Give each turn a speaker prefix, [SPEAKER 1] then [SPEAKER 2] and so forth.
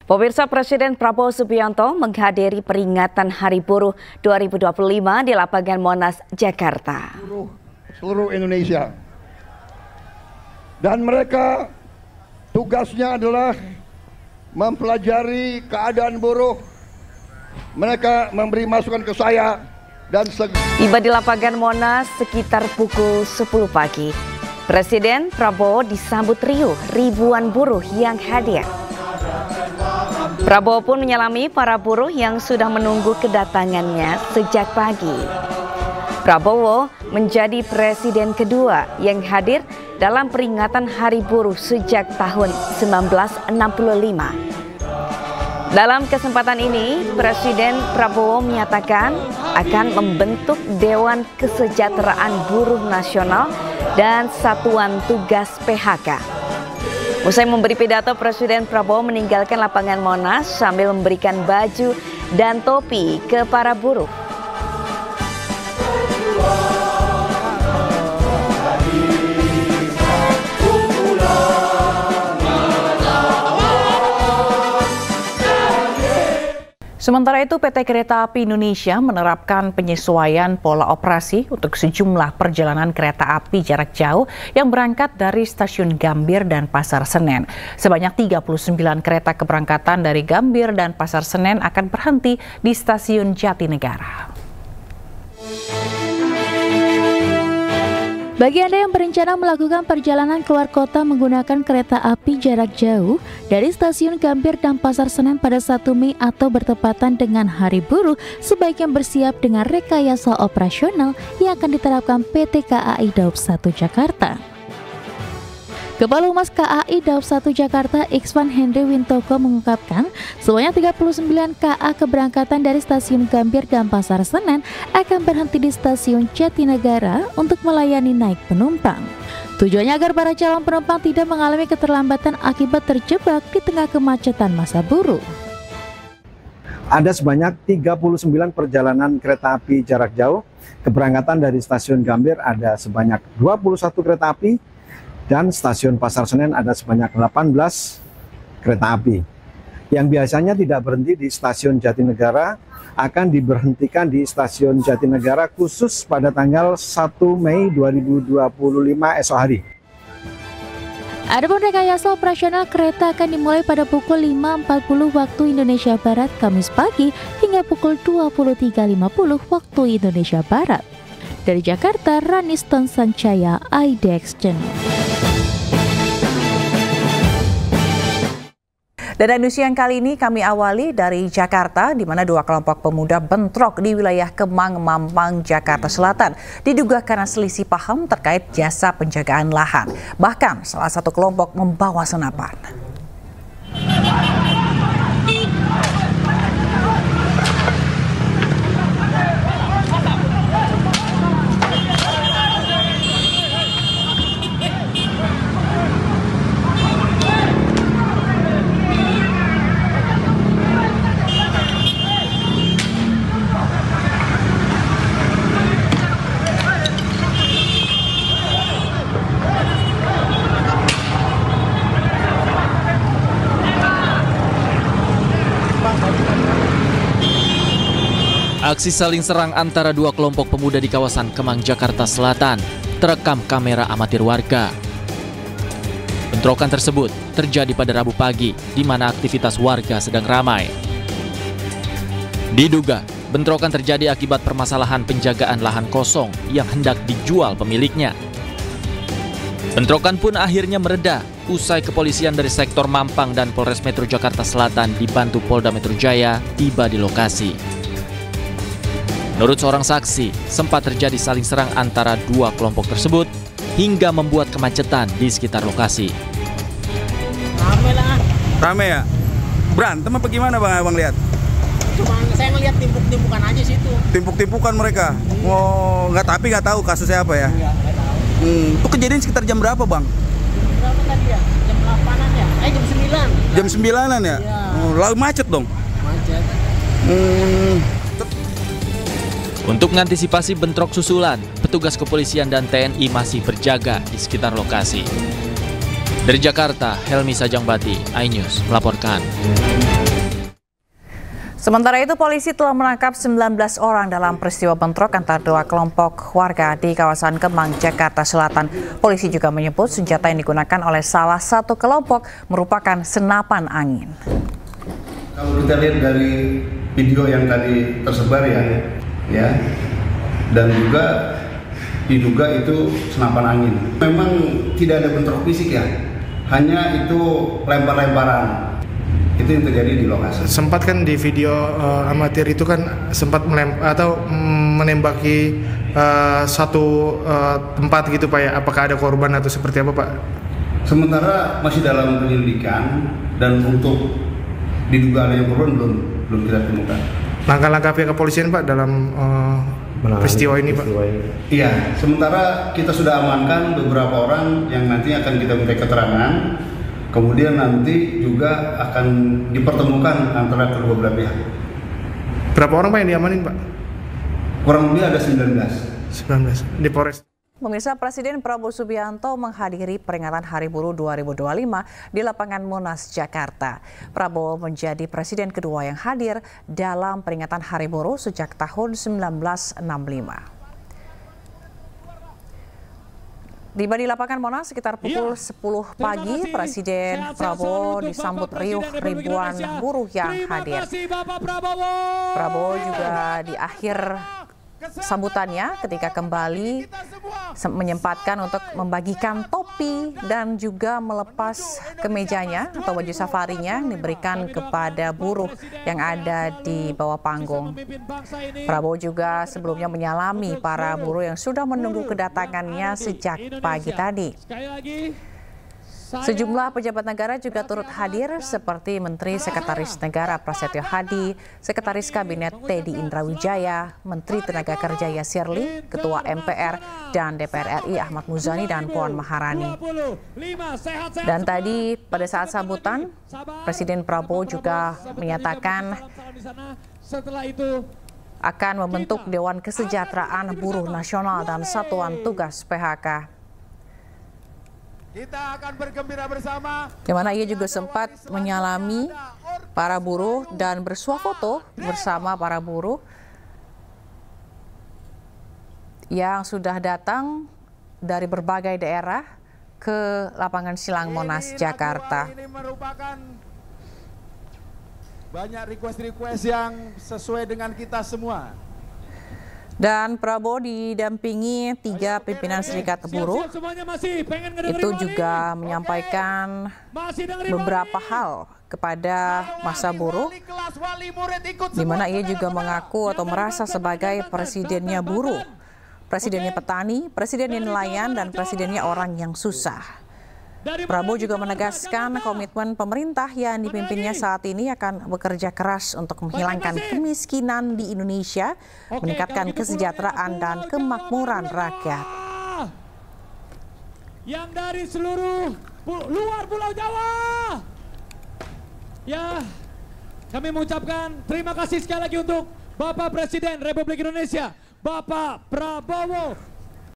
[SPEAKER 1] Pemirsa, Presiden Prabowo Subianto menghadiri peringatan Hari Buruh 2025 di lapangan Monas, Jakarta.
[SPEAKER 2] Seluruh Indonesia. Dan mereka tugasnya adalah mempelajari keadaan buruh. Mereka memberi masukan ke saya dan
[SPEAKER 1] tiba di lapangan Monas sekitar pukul 10 pagi. Presiden Prabowo disambut riuh ribuan buruh yang hadir. Prabowo pun menyalami para buruh yang sudah menunggu kedatangannya sejak pagi. Prabowo menjadi presiden kedua yang hadir dalam peringatan Hari Buruh sejak tahun 1965. Dalam kesempatan ini, Presiden Prabowo menyatakan akan membentuk Dewan Kesejahteraan Buruh Nasional dan Satuan Tugas PHK. Usai memberi pidato, Presiden Prabowo meninggalkan lapangan Monas sambil memberikan baju dan topi ke para buruh.
[SPEAKER 3] Sementara itu, PT Kereta Api Indonesia menerapkan penyesuaian pola operasi untuk sejumlah perjalanan kereta api jarak jauh yang berangkat dari stasiun Gambir dan Pasar Senen. Sebanyak 39 kereta keberangkatan dari Gambir dan Pasar Senen akan berhenti di stasiun Jatinegara.
[SPEAKER 4] Bagi Anda yang berencana melakukan perjalanan keluar kota menggunakan kereta api jarak jauh dari stasiun Gambir dan Pasar Senen pada 1 Mei atau bertepatan dengan Hari Buruh, sebaiknya bersiap dengan rekayasa operasional yang akan diterapkan PT KAI Daob 1 Jakarta. Kepala Humas KAI Daob 1 Jakarta, Ikswan Henry Wintoko mengungkapkan, sebanyak 39 KA keberangkatan dari stasiun Gambir dan Pasar Senen akan berhenti di stasiun Jatinegara untuk melayani naik penumpang. Tujuannya agar para calon penumpang tidak mengalami keterlambatan akibat terjebak di tengah kemacetan masa buruh.
[SPEAKER 5] Ada sebanyak 39 perjalanan kereta api jarak jauh. Keberangkatan dari stasiun Gambir ada sebanyak 21 kereta api. Dan stasiun Pasar Senen ada sebanyak 18 kereta api. Yang biasanya tidak berhenti di stasiun Jatinegara akan diberhentikan di stasiun Jatinegara khusus pada tanggal 1 Mei 2025 esok hari.
[SPEAKER 4] Adapun rekayasa operasional kereta akan dimulai pada pukul 5.40 waktu Indonesia Barat Kamis pagi hingga pukul 23.50 waktu Indonesia Barat. Dari Jakarta, Raniston Sancaya, IDX Channel.
[SPEAKER 3] Dan news yang kali ini kami awali dari Jakarta, di mana 2 kelompok pemuda bentrok di wilayah Kemang, Mampang, Jakarta Selatan. Diduga karena selisih paham terkait jasa penjagaan lahan. Bahkan salah satu kelompok membawa senapan.
[SPEAKER 6] Aksi saling serang antara 2 kelompok pemuda di kawasan Kemang, Jakarta Selatan terekam kamera amatir warga. Bentrokan tersebut terjadi pada Rabu pagi, di mana aktivitas warga sedang ramai. Diduga, bentrokan terjadi akibat permasalahan penjagaan lahan kosong yang hendak dijual pemiliknya. Bentrokan pun akhirnya mereda usai kepolisian dari sektor Mampang dan Polres Metro Jakarta Selatan dibantu Polda Metro Jaya tiba di lokasi. Menurut seorang saksi, sempat terjadi saling serang antara 2 kelompok tersebut hingga membuat kemacetan di sekitar lokasi.
[SPEAKER 7] Rame lah.
[SPEAKER 8] Rame ya? Berantem apa gimana bang, abang lihat?
[SPEAKER 7] Cuma saya ngeliat timpuk-timpukan aja situ.
[SPEAKER 8] Timpuk-timpukan mereka? Iya. Oh, nggak tahu kasusnya apa ya?
[SPEAKER 7] Iya, nggak tahu.
[SPEAKER 8] Itu kejadian sekitar jam berapa bang?
[SPEAKER 7] Berapa tadi ya? Jam 8-an ya? Jam 9.
[SPEAKER 8] Jam 9-an ya?
[SPEAKER 7] Iya.
[SPEAKER 8] Oh, lalu macet dong?
[SPEAKER 7] Macet.
[SPEAKER 6] Untuk mengantisipasi bentrok susulan, petugas kepolisian dan TNI masih berjaga di sekitar lokasi. Dari Jakarta, Helmi Sajangbati, iNews melaporkan.
[SPEAKER 3] Sementara itu, polisi telah menangkap 19 orang dalam peristiwa bentrok antara dua kelompok warga di kawasan Kemang, Jakarta Selatan. Polisi juga menyebut senjata yang digunakan oleh salah satu kelompok merupakan senapan angin.
[SPEAKER 9] Kalau kita lihat dari video yang tadi tersebar ya, dan juga diduga itu senapan angin. Memang tidak ada bentrok fisik ya, hanya itu lempar-lemparan. Itu yang terjadi di lokasi.
[SPEAKER 10] Sempat kan di video amatir itu kan sempat menembaki satu tempat gitu Pak ya. Apakah ada korban atau seperti apa Pak?
[SPEAKER 9] Sementara masih dalam penyelidikan dan untuk diduga adanya korban belum kita temukan.
[SPEAKER 10] Langkah-langkah pihak kepolisian Pak dalam peristiwa ini Pak?
[SPEAKER 9] Iya, sementara kita sudah amankan beberapa orang yang nanti akan kita minta keterangan. Kemudian nanti juga akan dipertemukan antara kedua belah pihak.
[SPEAKER 10] Berapa orang Pak yang diamanin Pak?
[SPEAKER 9] Kurang lebih ada 19
[SPEAKER 10] di Polres.
[SPEAKER 3] Pemirsa, Presiden Prabowo Subianto menghadiri peringatan Hari Buruh 2025 di lapangan Monas, Jakarta. Prabowo menjadi presiden kedua yang hadir dalam peringatan Hari Buruh sejak tahun 1965. Tiba di lapangan Monas sekitar pukul 10 pagi, Presiden Prabowo disambut riuh ribuan buruh yang hadir. Prabowo juga di akhir sambutannya ketika kembali menyempatkan untuk membagikan topi dan juga melepas kemejanya atau baju safarinya diberikan kepada buruh yang ada di bawah panggung. Prabowo juga sebelumnya menyalami para buruh yang sudah menunggu kedatangannya sejak pagi tadi. Sejumlah pejabat negara juga turut hadir seperti Menteri Sekretaris Negara Prasetyo Hadi, Sekretaris Kabinet Teddy Indrawijaya, Menteri Tenaga Kerja Yasirli, Ketua MPR dan DPR RI Ahmad Muzani dan Puan Maharani. Dan tadi pada saat sambutan, Presiden Prabowo juga menyatakan akan membentuk Dewan Kesejahteraan Buruh Nasional dan Satuan Tugas PHK.
[SPEAKER 11] Kita akan bergembira bersama.
[SPEAKER 3] Di mana ia juga sempat menyalami para buruh dan bersuah foto bersama para buruh yang sudah datang dari berbagai daerah ke lapangan Silang Monas, Jakarta.
[SPEAKER 11] Ini merupakan banyak request-request yang sesuai dengan kita semua.
[SPEAKER 3] Dan Prabowo didampingi 3 pimpinan serikat buruh. Itu juga menyampaikan beberapa hal kepada massa buruh, di mana ia juga mengaku atau merasa sebagai presidennya buruh, presidennya petani, presidennya nelayan, dan presidennya orang yang susah. Prabowo juga menegaskan komitmen pemerintah yang dipimpinnya saat ini akan bekerja keras untuk menghilangkan kemiskinan di Indonesia, meningkatkan kesejahteraan dan kemakmuran rakyat.
[SPEAKER 12] Yang dari seluruh luar Pulau Jawa, ya, kami mengucapkan terima kasih sekali lagi untuk Bapak Presiden Republik Indonesia, Bapak Prabowo